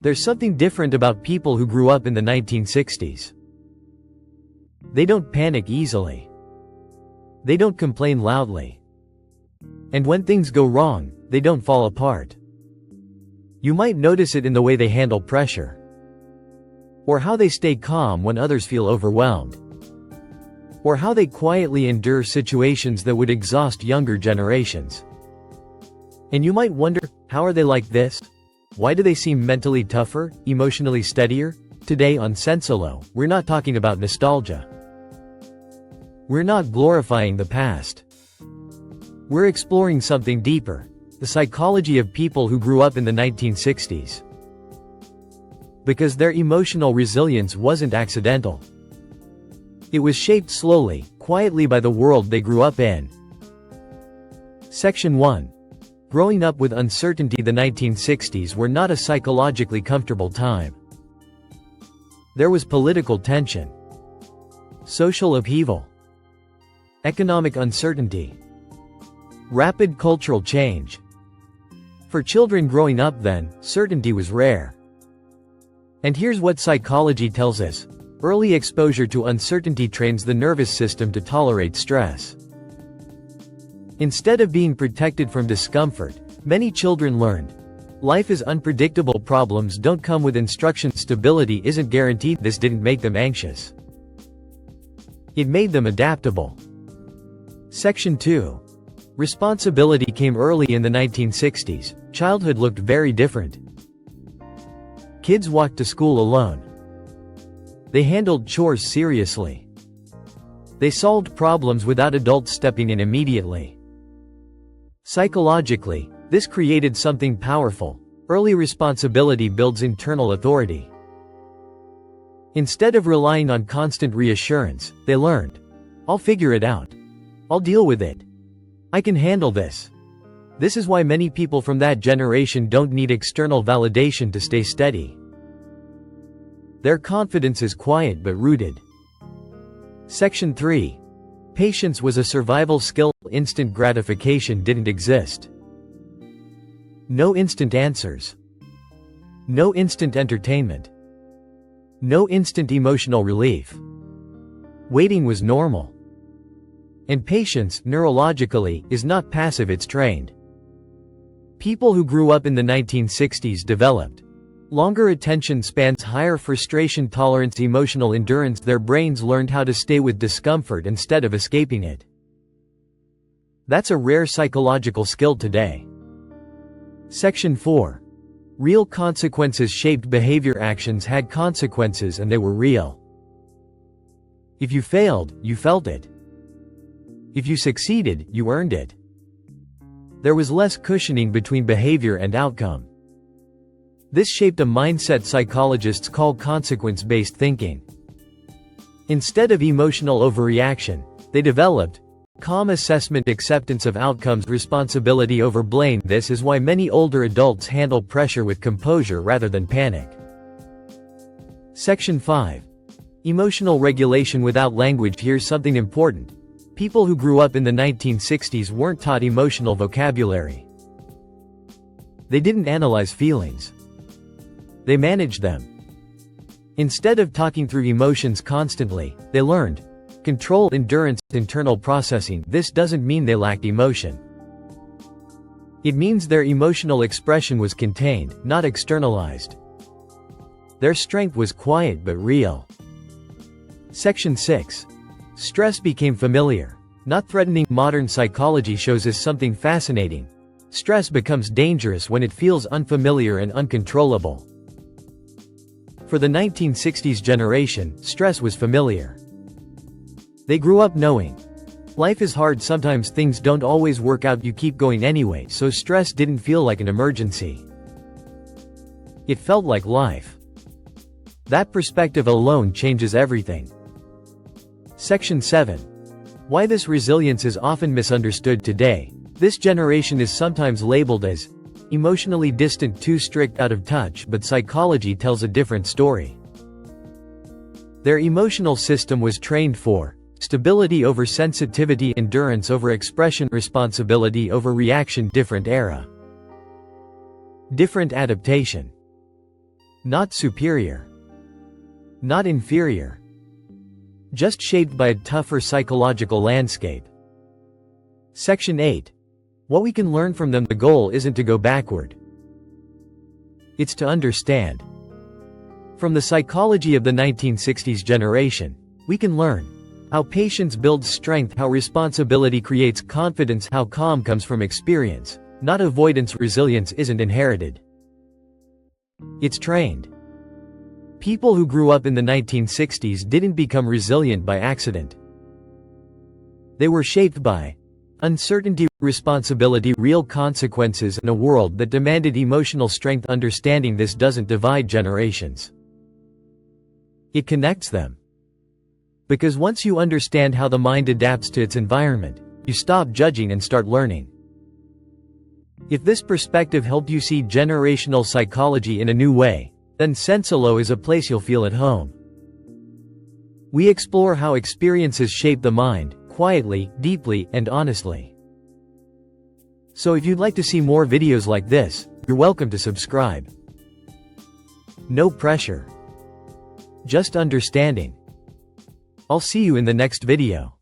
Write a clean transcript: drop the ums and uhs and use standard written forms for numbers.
There's something different about people who grew up in the 1960s. They don't panic easily. They don't complain loudly. And when things go wrong, they don't fall apart. You might notice it in the way they handle pressure, or how they stay calm when others feel overwhelmed, or how they quietly endure situations that would exhaust younger generations. And you might wonder, how are they like this? Why do they seem mentally tougher, emotionally steadier? Today on Sensilo, we're not talking about nostalgia. We're not glorifying the past. We're exploring something deeper: the psychology of people who grew up in the 1960s. Because their emotional resilience wasn't accidental. It was shaped slowly, quietly by the world they grew up in. Section 1. Growing up with uncertainty. The 1960s were not a psychologically comfortable time. There was political tension, social upheaval, economic uncertainty, rapid cultural change. For children growing up then, certainty was rare. And here's what psychology tells us: early exposure to uncertainty trains the nervous system to tolerate stress. Instead of being protected from discomfort, many children learned, life is unpredictable, problems don't come with instructions, stability isn't guaranteed. This didn't make them anxious. It made them adaptable. Section 2. Responsibility came early in the 1960s. Childhood looked very different. Kids walked to school alone. They handled chores seriously. They solved problems without adults stepping in immediately. Psychologically, this created something powerful. Early responsibility builds internal authority. Instead of relying on constant reassurance, they learned, I'll figure it out. I'll deal with it. I can handle this. This is why many people from that generation don't need external validation to stay steady. Their confidence is quiet but rooted. Section 3. Patience was a survival skill. Instant gratification didn't exist. No instant answers. No instant entertainment. No instant emotional relief. Waiting was normal. And patience, neurologically, is not passive, it's trained. People who grew up in the 1960s developed longer attention spans, higher frustration tolerance, emotional endurance. Their brains learned how to stay with discomfort instead of escaping it. That's a rare psychological skill today. Section 4. Real consequences shaped behavior. Actions had consequences and they were real. If you failed, you felt it. If you succeeded, you earned it. There was less cushioning between behavior and outcome. This shaped a mindset psychologists call consequence-based thinking. Instead of emotional overreaction, they developed calm assessment, acceptance of outcomes, responsibility over blame. This is why many older adults handle pressure with composure rather than panic. Section 5. Emotional regulation without language. Here's something important. People who grew up in the 1960s weren't taught emotional vocabulary. They didn't analyze feelings. They managed them. Instead of talking through emotions constantly, they learned control, endurance, internal processing. This doesn't mean they lacked emotion. It means their emotional expression was contained, not externalized. Their strength was quiet but real. Section 6. Stress became familiar, not threatening. Modern psychology shows us something fascinating. Stress becomes dangerous when it feels unfamiliar and uncontrollable. For the 1960s generation, stress was familiar. They grew up knowing life is hard, sometimes things don't always work out, you keep going anyway, so stress didn't feel like an emergency. It felt like life. That perspective alone changes everything. Section 7. Why this resilience is often misunderstood today. This generation is sometimes labeled as emotionally distant, too strict, out of touch, but psychology tells a different story. Their emotional system was trained for stability over sensitivity, endurance over expression, responsibility over reaction. Different era, different adaptation. Not superior. Not inferior. Just shaped by a tougher psychological landscape. Section 8. What we can learn from them. The goal isn't to go backward. It's to understand. From the psychology of the 1960s generation, we can learn how patience builds strength, how responsibility creates confidence, how calm comes from experience, not avoidance. Resilience isn't inherited. It's trained. People who grew up in the 1960s didn't become resilient by accident. They were shaped by uncertainty, responsibility, real consequences, and a world that demanded emotional strength. Understanding this doesn't divide generations. It connects them. Because once you understand how the mind adapts to its environment, you stop judging and start learning. If this perspective helped you see generational psychology in a new way, then Sensilo is a place you'll feel at home. We explore how experiences shape the mind, quietly, deeply, and honestly. So if you'd like to see more videos like this, you're welcome to subscribe. No pressure. Just understanding. I'll see you in the next video.